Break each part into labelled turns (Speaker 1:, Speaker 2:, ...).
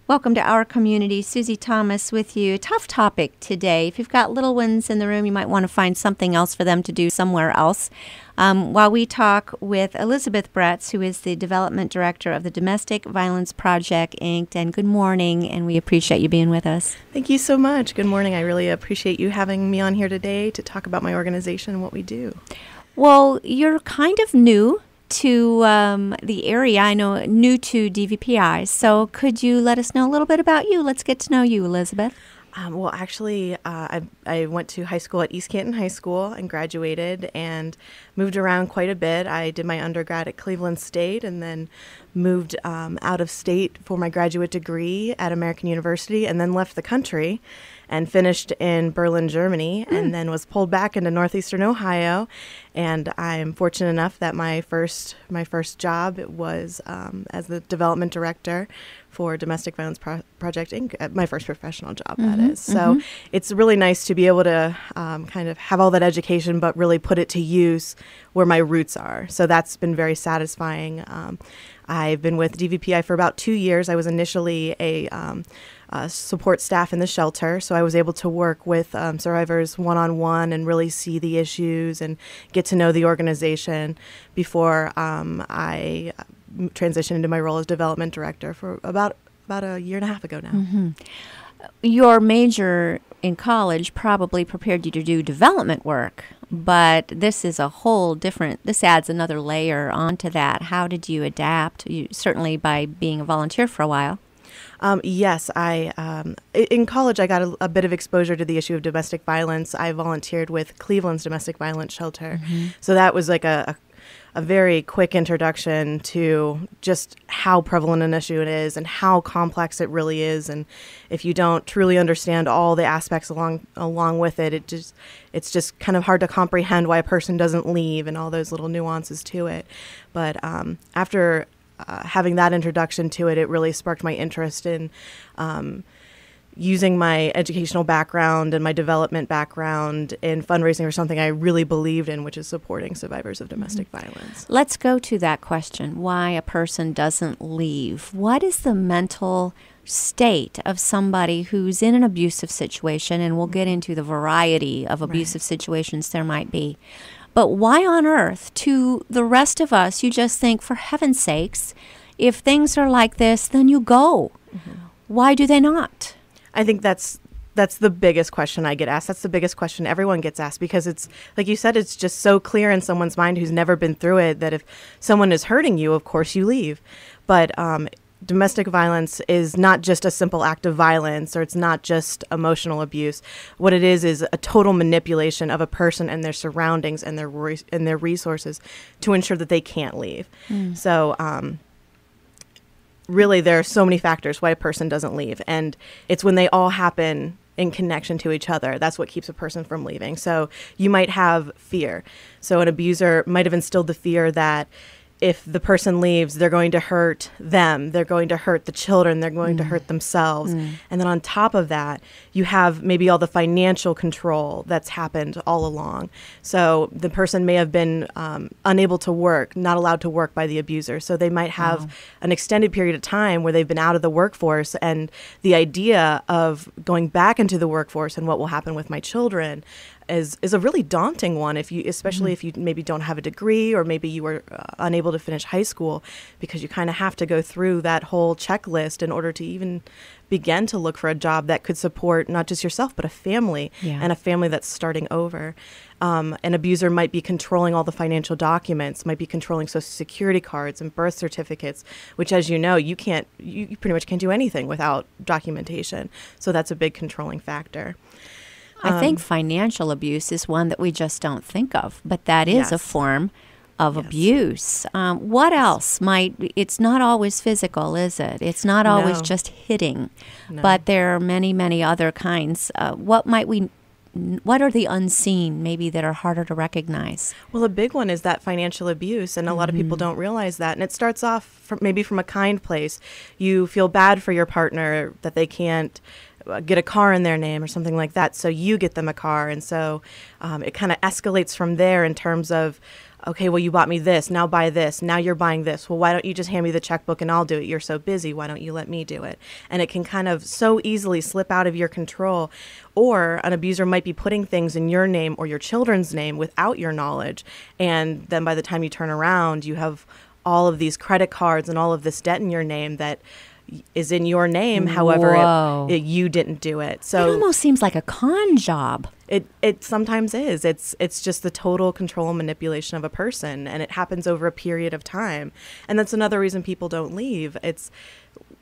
Speaker 1: Welcome to our community. Susie Thomas with you. Tough topic today. If you've got little ones in the room, you might want to find something else for them to do somewhere else. While we talk with Elizabeth Bretz, who is the Development Director of the Domestic Violence Project, Inc. And good morning, and we appreciate you being with us.
Speaker 2: Thank you so much. Good morning. I really appreciate you having me on here today to talk about my organization and what we do.
Speaker 1: Well, you're kind of new to the area, I know, new to DVPI. So could you let us know a little bit about you? Let's get to know you, Elizabeth.
Speaker 2: Well, actually, I went to high school at East Canton High School and graduated and moved around quite a bit. I did my undergrad at Cleveland State and then moved out of state for my graduate degree at American University and then left the country and finished in Berlin, Germany, and then was pulled back into northeastern Ohio. And I'm fortunate enough that my first job was as the development director for Domestic Violence Project Inc., my first professional job, that is. So it's really nice to be able to kind of have all that education, but really put it to use where my roots are. So that's been very satisfying. I've been with DVPI for about 2 years. I was initially a support staff in the shelter, so I was able to work with survivors one-on-one and really see the issues and get to know the organization before I transitioned into my role as development director for about a year and a half ago now.
Speaker 1: Your major in college probably prepared you to do development work, but this is a whole different, this adds another layer onto that. How did you adapt? You, certainly by being a volunteer for a while.
Speaker 2: Yes, in college I got a bit of exposure to the issue of domestic violence. I volunteered with Cleveland's domestic violence shelter. So that was like a very quick introduction to just how prevalent an issue it is and how complex it really is. And if you don't truly understand all the aspects along with it, it's just kind of hard to comprehend why a person doesn't leave and all those little nuances to it. But after having that introduction to it, it really sparked my interest in using my educational background and my development background in fundraising for something I really believed in, which is supporting survivors of domestic violence.
Speaker 1: Let's go to that question, why a person doesn't leave. What is the mental state of somebody who's in an abusive situation? And we'll get into the variety of abusive situations there might be. But why on earth, to the rest of us, you just think, for heaven's sakes, if things are like this, then you go. Why do they not?
Speaker 2: I think that's the biggest question I get asked. That's the biggest question everyone gets asked, because it's, like you said, it's just so clear in someone's mind who's never been through it that if someone is hurting you, of course you leave. But domestic violence is not just a simple act of violence, or it's not just emotional abuse. What it is a total manipulation of a person and their surroundings and their resources to ensure that they can't leave. So really, there are so many factors why a person doesn't leave, and it's when they all happen in connection to each other. That's what keeps a person from leaving. So you might have fear. So an abuser might have instilled the fear that if the person leaves, they're going to hurt them, they're going to hurt the children, they're going to hurt themselves. And then on top of that, you have maybe all the financial control that's happened all along. So the person may have been unable to work, not allowed to work by the abuser. So they might have an extended period of time where they've been out of the workforce, and the idea of going back into the workforce and what will happen with my children is a really daunting one, especially if you maybe don't have a degree, or maybe you were unable to finish high school, because you kind of have to go through that whole checklist in order to even begin to look for a job that could support not just yourself, but a family, and a family that's starting over. An abuser might be controlling all the financial documents, might be controlling Social Security cards and birth certificates, which, as you know, you pretty much can't do anything without documentation. So that's a big controlling factor.
Speaker 1: I think financial abuse is one that we just don't think of, but that is a form of abuse. What else it's not always physical, is it? It's not always just hitting, but there are many, many other kinds. What are the unseen, maybe, that are harder to recognize?
Speaker 2: Well, a big one is that financial abuse, and a lot of people don't realize that. And it starts off maybe from a kind place. You feel bad for your partner that they can't get a car in their name or something like that, so you get them a car. And so it kind of escalates from there in terms of okay, well, you bought me this, now buy this, now you're buying this. Well, why don't you just hand me the checkbook and I'll do it? You're so busy. Why don't you let me do it? And it can kind of so easily slip out of your control. Or an abuser might be putting things in your name or your children's name without your knowledge. And then by the time you turn around, you have all of these credit cards and all of this debt in your name that is in your name. However, you didn't do it. So
Speaker 1: it almost seems like a con job.
Speaker 2: It sometimes is. It's just the total control and manipulation of a person, and it happens over a period of time. And that's another reason people don't leave. It's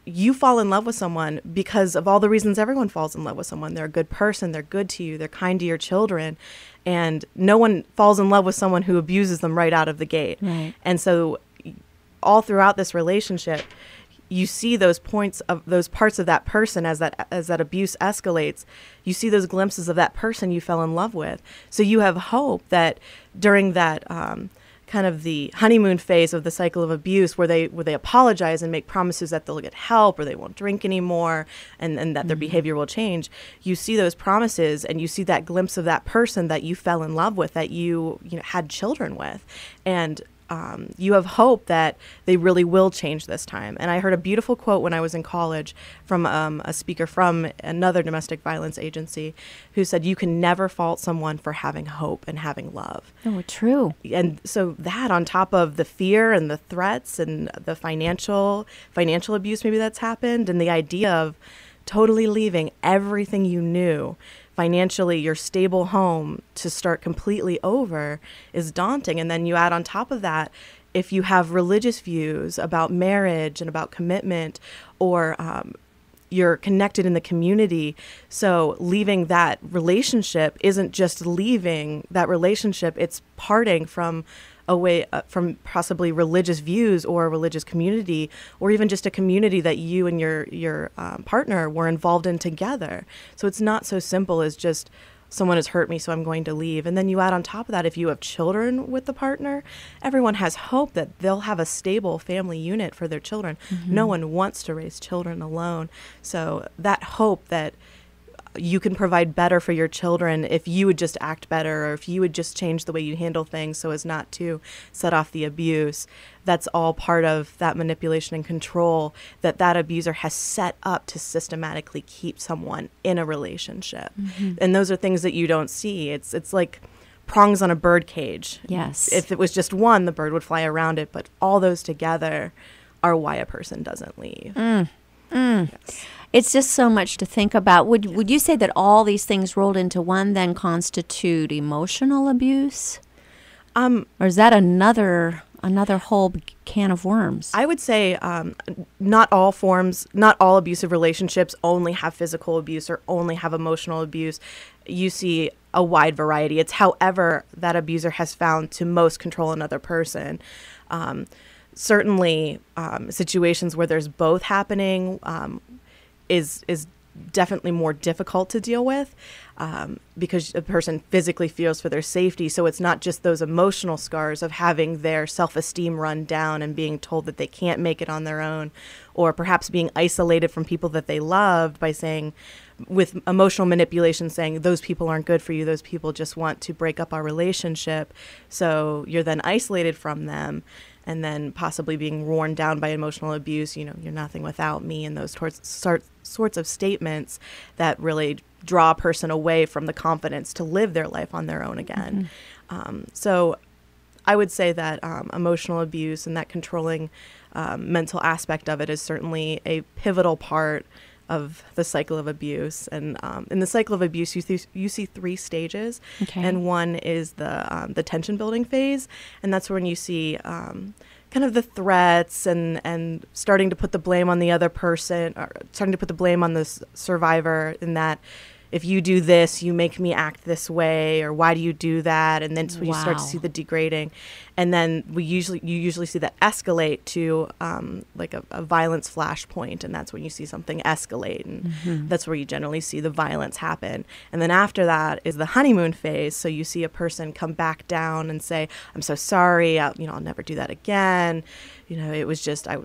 Speaker 2: you fall in love with someone because of all the reasons everyone falls in love with someone. They're a good person. They're good to you. They're kind to your children. And no one falls in love with someone who abuses them right out of the gate.
Speaker 1: Right.
Speaker 2: And so all throughout this relationship, you see those parts of that person as that abuse escalates. You see those glimpses of that person you fell in love with. So you have hope that during that kind of the honeymoon phase of the cycle of abuse, where they apologize and make promises that they'll get help or they won't drink anymore, and that their behavior will change. You see those promises, and you see that glimpse of that person that you fell in love with, that you had children with, and you have hope that they really will change this time. And I heard a beautiful quote when I was in college from a speaker from another domestic violence agency who said, you can never fault someone for having hope and having love.
Speaker 1: Oh, true.
Speaker 2: And so that, on top of the fear and the threats and the financial abuse maybe that's happened, and the idea of totally leaving everything you knew, financially, your stable home, to start completely over is daunting. And then you add on top of that, if you have religious views about marriage and about commitment, or you're connected in the community. So leaving that relationship isn't just leaving that relationship, it's parting from away from possibly religious views or a religious community, or even just a community that you and your partner were involved in together. So it's not so simple as just someone has hurt me, so I'm going to leave. And then you add on top of that, if you have children with the partner, everyone has hope that they'll have a stable family unit for their children. Mm-hmm. No one wants to raise children alone. So that hope that you can provide better for your children if you would just act better, or if you would just change the way you handle things so as not to set off the abuse. That's all part of that manipulation and control that abuser has set up to systematically keep someone in a relationship. Mm-hmm. And those are things that you don't see. It's like prongs on a bird cage.
Speaker 1: Yes.
Speaker 2: If it was just one, the bird would fly around it, but all those together are why a person doesn't leave. Yes.
Speaker 1: It's just so much to think about. Would you say that all these things rolled into one then constitute emotional abuse? Or is that another whole can of worms?
Speaker 2: I would say not all abusive relationships only have physical abuse or only have emotional abuse. You see a wide variety. It's however that abuser has found to most control another person. Certainly, situations where there's both happening is definitely more difficult to deal with because a person physically fears for their safety. So it's not just those emotional scars of having their self-esteem run down and being told that they can't make it on their own, or perhaps being isolated from people that they loved by saying, with emotional manipulation, saying those people aren't good for you, those people just want to break up our relationship. So you're then isolated from them, and then possibly being worn down by emotional abuse, you're nothing without me, and those sorts of statements that really draw a person away from the confidence to live their life on their own again. Mm-hmm. So I would say that emotional abuse and that controlling mental aspect of it is certainly a pivotal part of the cycle of abuse. And in the cycle of abuse, you see three stages. Okay. And one is the tension building phase. And that's when you see kind of the threats and starting to put the blame on the other person, or starting to put the blame on the survivor, in that if you do this, you make me act this way, or why do you do that? And then you start to see the degrading. And then you usually see that escalate to like a violence flashpoint, and that's when you see something escalate, and that's where you generally see the violence happen. And then after that is the honeymoon phase. So you see a person come back down and say, "I'm so sorry, I'll never do that again. It was just I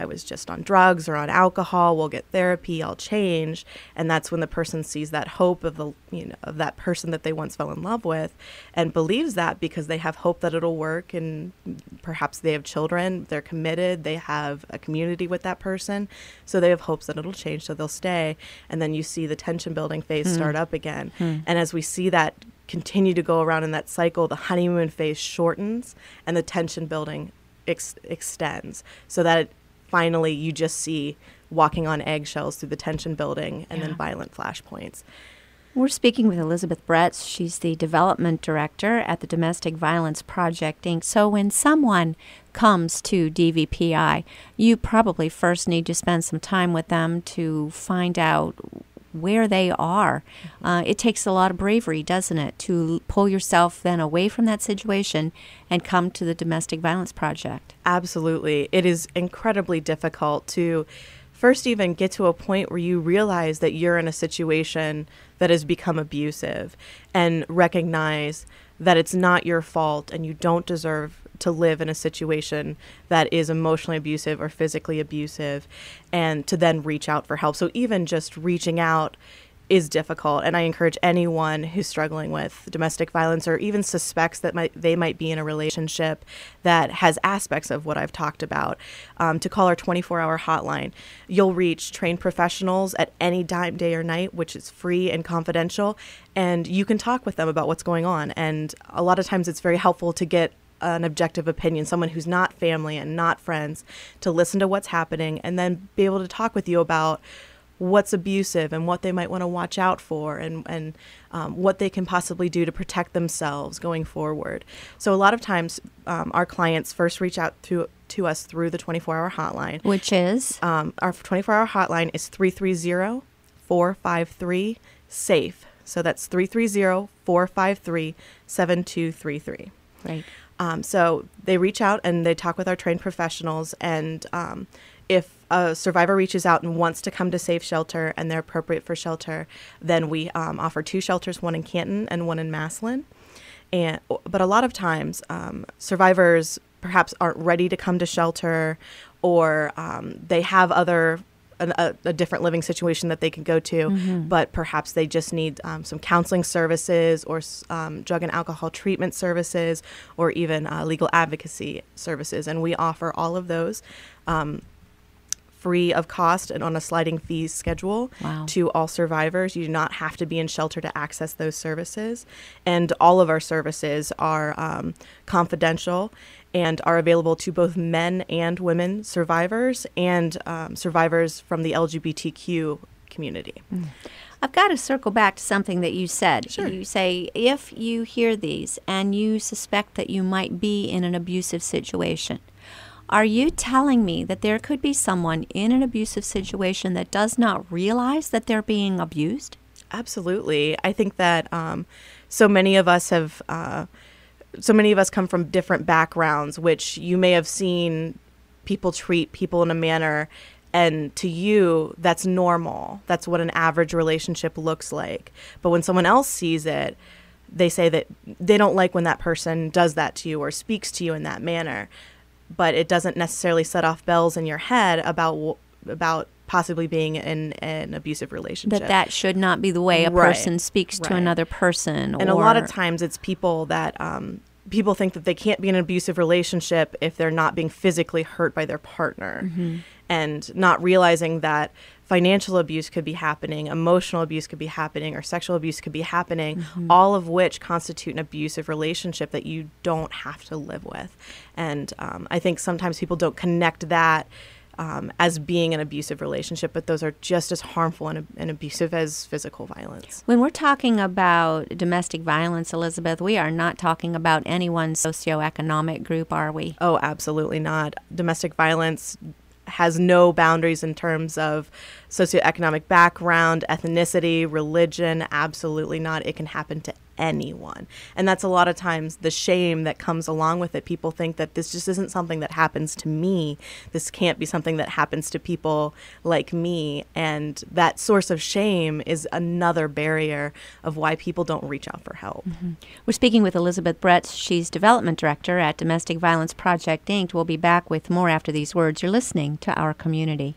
Speaker 2: was just on drugs or on alcohol. We'll get therapy. I'll change." And that's when the person sees that hope of of that person that they once fell in love with, and believes that because they have hope that it'll work. perhaps they have children, they're committed, they have a community with that person, so they have hopes that it'll change, so they'll stay. And then you see the tension building phase start up again. And as we see that continue to go around in that cycle, the honeymoon phase shortens and the tension building extends, so that finally you just see walking on eggshells through the tension building and then violent flashpoints.
Speaker 1: We're speaking with Elizabeth Bretz. She's the development director at the Domestic Violence Project, Inc. So when someone comes to DVPI, you probably first need to spend some time with them to find out where they are. It takes a lot of bravery, doesn't it, to pull yourself then away from that situation and come to the Domestic Violence Project?
Speaker 2: Absolutely. It is incredibly difficult to first even get to a point where you realize that you're in a situation that has become abusive and recognize that it's not your fault and you don't deserve to live in a situation that is emotionally abusive or physically abusive, and to then reach out for help. So even just reaching out is difficult, and I encourage anyone who's struggling with domestic violence or even suspects that they might be in a relationship that has aspects of what I've talked about, to call our 24-hour hotline. You'll reach trained professionals at any time, day or night, which is free and confidential, and you can talk with them about what's going on. And a lot of times it's very helpful to get an objective opinion, someone who's not family and not friends, to listen to what's happening and then be able to talk with you about what's abusive and what they might want to watch out for, and what they can possibly do to protect themselves going forward. So a lot of times our clients first reach out to us through the 24-hour hotline.
Speaker 1: Which is?
Speaker 2: Our 24-hour hotline is 330-453-SAFE. So that's 330-453-7233.
Speaker 1: Right.
Speaker 2: So they reach out and they talk with our trained professionals, and if a survivor reaches out and wants to come to Safe Shelter and they're appropriate for shelter, then we offer 2 shelters, one in Canton and one in Massillon. But a lot of times survivors perhaps aren't ready to come to shelter, or they have a different living situation that they can go to, but perhaps they just need some counseling services or drug and alcohol treatment services, or even legal advocacy services. And we offer all of those free of cost and on a sliding fee schedule to all survivors. You do not have to be in shelter to access those services. And all of our services are confidential and are available to both men and women survivors and survivors from the LGBTQ community.
Speaker 1: I've got to circle back to something that you said.
Speaker 2: Sure.
Speaker 1: You say, if you hear these and you suspect that you might be in an abusive situation, are you telling me that there could be someone in an abusive situation that does not realize that they're being abused?
Speaker 2: Absolutely. I think that so many of us come from different backgrounds, which you may have seen people treat people in a manner, and to you, that's normal. That's what an average relationship looks like. But when someone else sees it, they say that they don't like when that person does that to you or speaks to you in that manner. But it doesn't necessarily set off bells in your head about possibly being in an abusive relationship.
Speaker 1: That should not be the way a person speaks to another person.
Speaker 2: And a lot of times it's people that people think that they can't be in an abusive relationship if they're not being physically hurt by their partner, and not realizing that financial abuse could be happening, emotional abuse could be happening, or sexual abuse could be happening, all of which constitute an abusive relationship that you don't have to live with. And I think sometimes people don't connect that as being an abusive relationship, but those are just as harmful and abusive as physical violence.
Speaker 1: When we're talking about domestic violence, Elizabeth, we are not talking about anyone's socioeconomic group, are we?
Speaker 2: Oh, absolutely not. Domestic violence has no boundaries in terms of socioeconomic background, ethnicity, religion. Absolutely not. It can happen to anyone. And that's a lot of times the shame that comes along with it. People think that this just isn't something that happens to me. This can't be something that happens to people like me. And that source of shame is another barrier of why people don't reach out for help.
Speaker 1: We're speaking with Elizabeth Bretz. She's Development Director at Domestic Violence Project, Inc. We'll be back with more after these words. You're listening to Our Community.